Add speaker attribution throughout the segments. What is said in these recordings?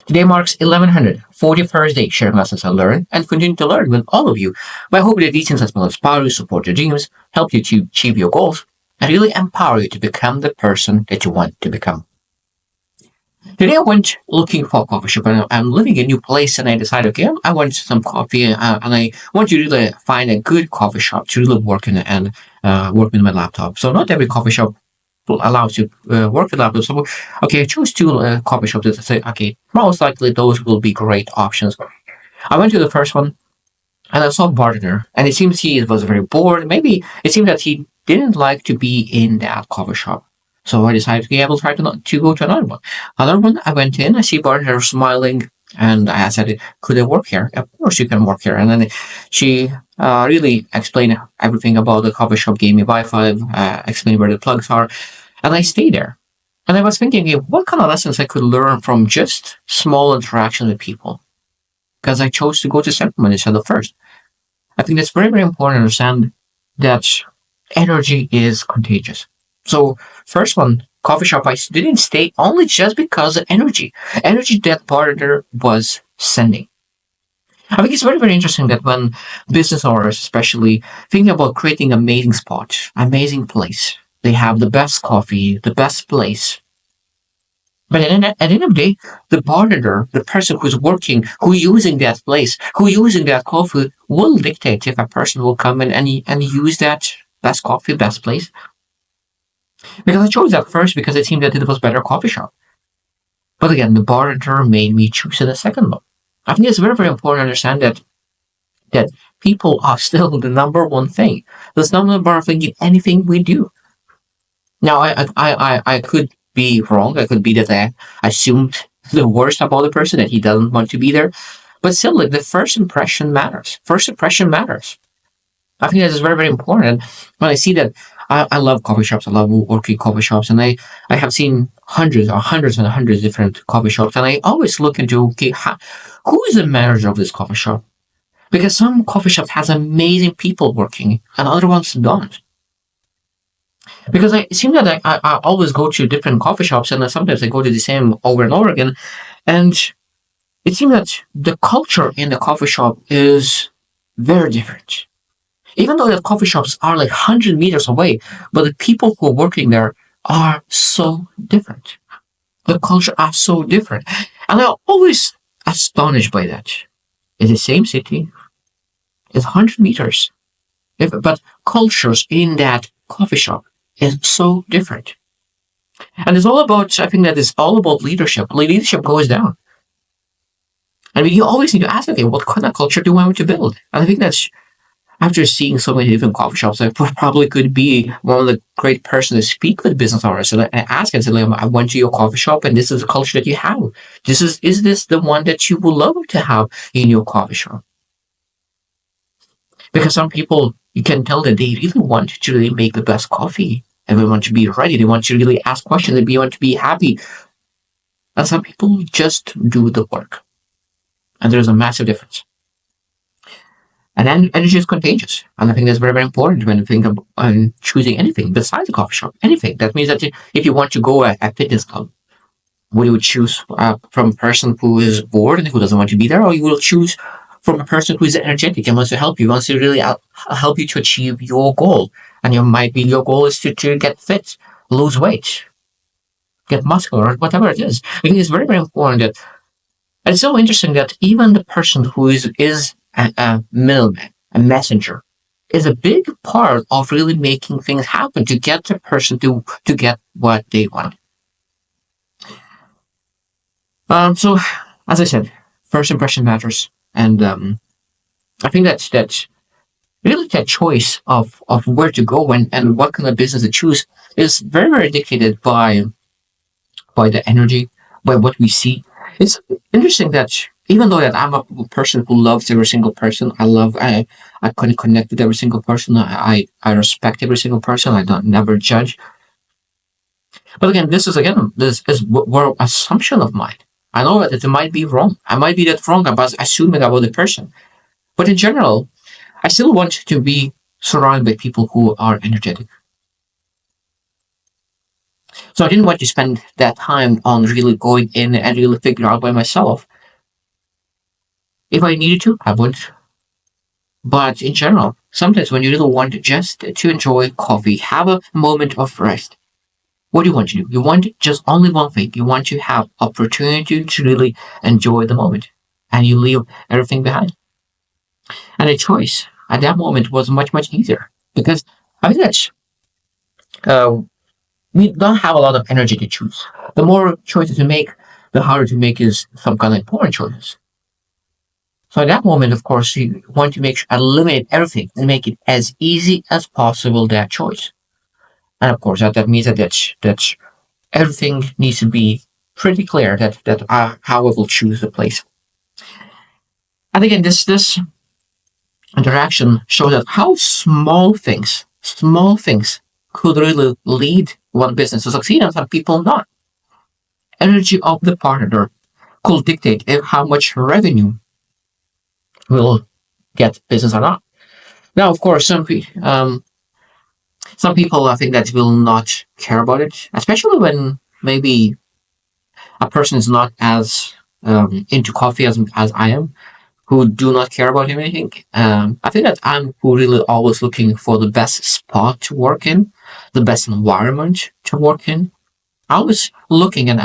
Speaker 1: Today marks 1141st day sharing lessons I learned and continue to learn with all of you. My hope that these things will inspire you, support your dreams, help you to achieve your goals, and really empower you to become the person that you want to become. Today I went looking for a coffee shop and I'm living in a new place and I decided, okay, I want some coffee and I want to really find a good coffee shop to really work in and work with my laptop. So not every coffee shop allows you work with laptop. So okay, I chose two coffee shops that I say, okay, most likely those will be great options. I went to the first one and I saw a bartender and it seems he was very bored. Maybe it seemed that he didn't like to be in that coffee shop. So I decided, okay, I will try to go to another one. Another one, I went in, I see bartender smiling, and I said, could I work here? Of course you can work here. And then she really explained everything about the coffee shop, gave me Wi-Fi, explained where the plugs are, and I stayed there. And I was thinking, okay, what kind of lessons I could learn from just small interaction with people? Because I chose to go to second one instead of first. I think that's very, very important to understand that energy is contagious. So first one, coffee shop, I didn't stay only just because of energy that partner was sending. I think it's very, very interesting that when business owners, especially thinking about creating amazing spot, amazing place, they have the best coffee, the best place. But at the end of the day, the bartender, the person who's working, who using that place, who using that coffee, will dictate if a person will come in and use that best coffee, best place. Because I chose that first because it seemed that it was better coffee shop. But again, the bartender made me choose the second one. I think it's very, very important to understand that people are still the number one thing. There's no number one thing in anything we do. Now, I could be wrong. I could be that I assumed the worst about the person, that he doesn't want to be there. But still, like, the first impression matters. First impression matters. I think that is very, very important. And when I see that, I love coffee shops. I love working coffee shops, and I have seen hundreds and hundreds of different coffee shops, and I always look into, okay, who is the manager of this coffee shop? Because some coffee shops has amazing people working, and other ones don't. Because it seems that I always go to different coffee shops, and sometimes I go to the same over and over again, and it seems that the culture in the coffee shop is very different. Even though the coffee shops are like 100 meters away, but the people who are working there are so different. The culture are so different. And I'm always astonished by that. It's the same city, it's 100 meters, but cultures in that coffee shop is so different. And it's all about, I think that it's all about leadership. Leadership goes down. I mean, you always need to ask, okay, what kind of culture do I want to build? And I think that's, after seeing so many different coffee shops, I probably could be one of the great person to speak with business owners. So I ask and say, like, I went to your coffee shop and this is the culture that you have. Is this the one that you would love to have in your coffee shop? Because some people, you can tell that they really want to really make the best coffee. And they want to be ready. They want to really ask questions. They want to be happy. And some people just do the work. And there's a massive difference. And then energy is contagious. And I think that's very, very important when you think of choosing anything besides a coffee shop. Anything. That means that if you want to go a fitness club, would you choose from a person who is bored and who doesn't want to be there, or you will choose from a person who is energetic and wants to help you, wants to really help you to achieve your goal. And your goal is to get fit, lose weight, get muscular, or whatever it is. I think it's very, very important that, and it's so interesting that even the person who is a middleman, a messenger, is a big part of really making things happen to get the person to get what they want. So, as I said, first impression matters, and I think that really that choice of where to go and what kind of business to choose is very, very dictated by the energy, by what we see. It's interesting that even though that I'm a person who loves every single person, I can connect with every single person. I respect every single person. I don't never judge. But again, this is what assumption of mine. I know that it might be wrong. I might be that wrong about assuming about the person. But in general, I still want to be surrounded by people who are energetic. So I didn't want to spend that time on really going in and really figure out by myself. If I needed to, I would. But in general, sometimes when you really want just to enjoy coffee, have a moment of rest, what do you want to do? You want just only one thing. You want to have opportunity to really enjoy the moment, and you leave everything behind. And a choice at that moment was much much easier because I think that uh, we don't have a lot of energy to choose. The more choices you make, the harder to make is some kind of important choices. So at that moment, of course, you want to make sure eliminate everything and make it as easy as possible that choice. And of course, that means that everything needs to be pretty clear that how I will choose the place. And again, this interaction shows us how small things could really lead one business to succeed and some people not. Energy of the partner could dictate how much revenue will get business or not. Now, of course, some people I think that will not care about it, especially when maybe a person is not as into coffee as I am, who do not care about anything. I think that I'm who really always looking for the best spot to work in, the best environment to work in. I was looking and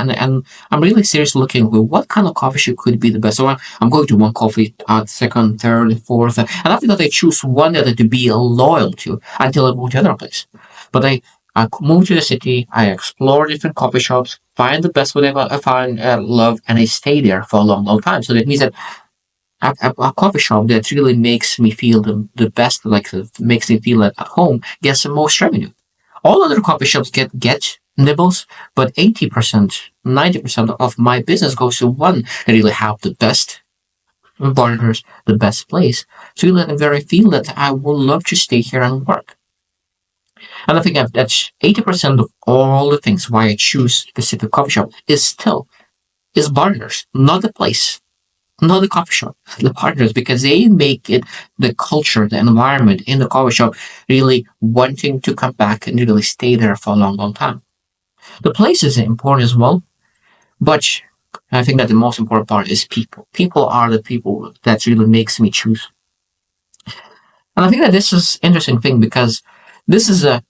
Speaker 1: I'm really serious looking with what kind of coffee shop could be the best. So I'm going to one coffee second, third, fourth, and after that I choose one that to be loyal to until I move to another place. But I move to the city, I explore different coffee shops, find the best whatever I find love, and I stay there for a long, long time. So that means that a coffee shop that really makes me feel the best, like makes me feel at home, gets the most revenue. All other coffee shops get nibbles, but 80%, 90% of my business goes to one that really have the best partners, the best place. So you let them very feel that I would love to stay here and work. And I think that 80% of all the things why I choose specific coffee shop is partners, not the place, not the coffee shop, the partners, because they make it the culture, the environment in the coffee shop really wanting to come back and really stay there for a long, long time. The place is important as well, but I think that the most important part is people. People are the people that really makes me choose. And I think that this is interesting thing because this is a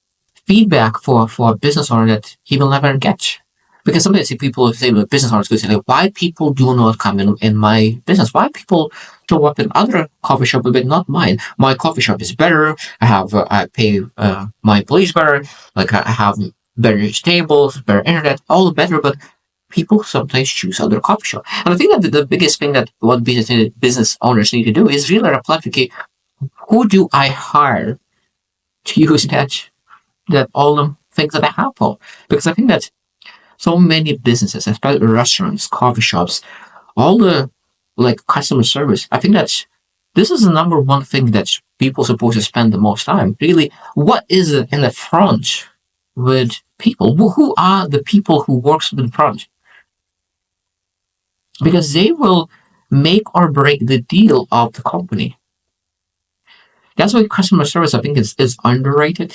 Speaker 1: feedback for a business owner that he will never get. Because sometimes people say, well, business owners could say, like, why people do not come in my business? Why people show up in other coffee shop, but not mine? My coffee shop is better. I pay my employees better. Like I have better tables, better internet, all better. But people sometimes choose other coffee shop. And I think that the biggest thing that what business owners need to do is really reflect, okay, who do I hire to use that all the things that I have for? Because I think that so many businesses, especially restaurants, coffee shops, all the like customer service. I think that this is the number one thing that people supposed to spend the most time. Really, what is it in the front with people? Who are the people who works with the front? Because they will make or break the deal of the company. That's why customer service I think is underrated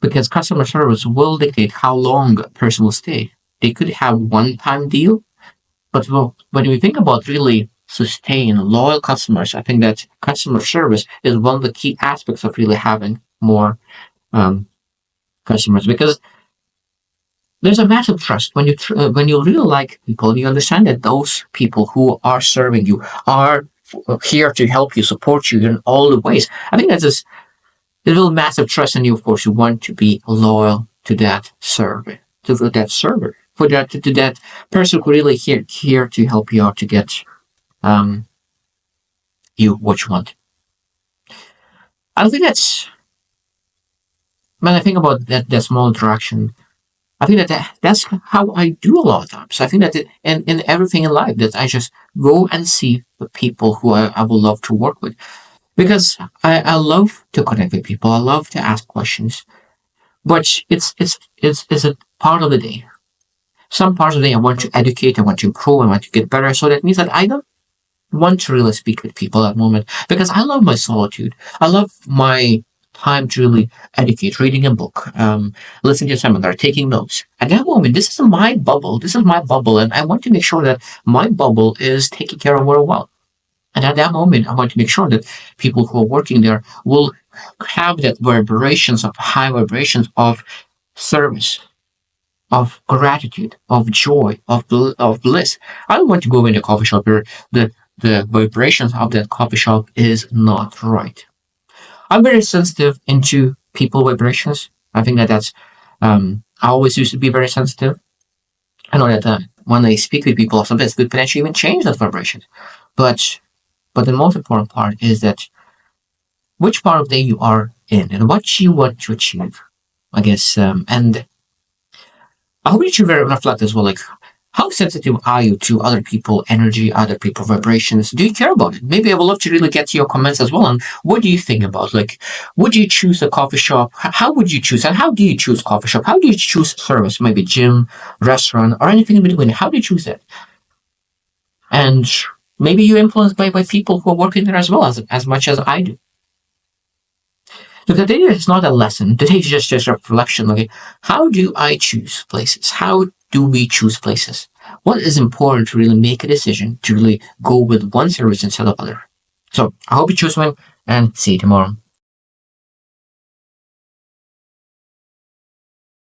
Speaker 1: because customer service will dictate how long a person will stay. They could have one time deal. But well, when we think about really sustain loyal customers, I think that customer service is one of the key aspects of really having more um, customers because there's a massive trust when you really like people and you understand that those people who are serving you are here to help you, support you in all the ways. I think that's this little massive trust in you. Of course, you want to be loyal to that server, for to that person who really here to help you out to get um, you what you want. I think that's when I think about that small interaction. I think that's how I do a lot of times. I think that in everything in life that I just go and see the people who I would love to work with because I love to connect with people. I love to ask questions, but it's a part of the day. Some parts of the day I want to educate, I want to improve, I want to get better. So that means that I don't want to really speak with people at the moment because I love my solitude. I love my time to really educate, reading a book, listening to a seminar, taking notes. At that moment, this is my bubble. This is my bubble, and I want to make sure that my bubble is taken care of very well. And at that moment, I want to make sure that people who are working there will have that vibrations of high vibrations of service, of gratitude, of joy, of bliss. I don't want to go in a coffee shop where the vibrations of that coffee shop is not right. I'm very sensitive into people vibrations. I think that I always used to be very sensitive. I know that when I speak with people, sometimes it could potentially even change that vibration. But but the most important part is that which part of the day you are in and what you want to achieve. I guess, and I hope that you very reflect as well, like how sensitive are you to other people' energy, other people' vibrations? Do you care about it? Maybe I would love to really get to your comments as well. And what do you think about, like, would you choose a coffee shop? How would you choose? And how do you choose coffee shop? How do you choose service? Maybe gym, restaurant, or anything in between. How do you choose it? And maybe you're influenced by people who are working there as well as much as I do. So the data is not a lesson. The data is just a reflection. Okay, how do I choose places? How do we choose places? What is important to really make a decision to really go with one service instead of other? So I hope you choose one and see you tomorrow.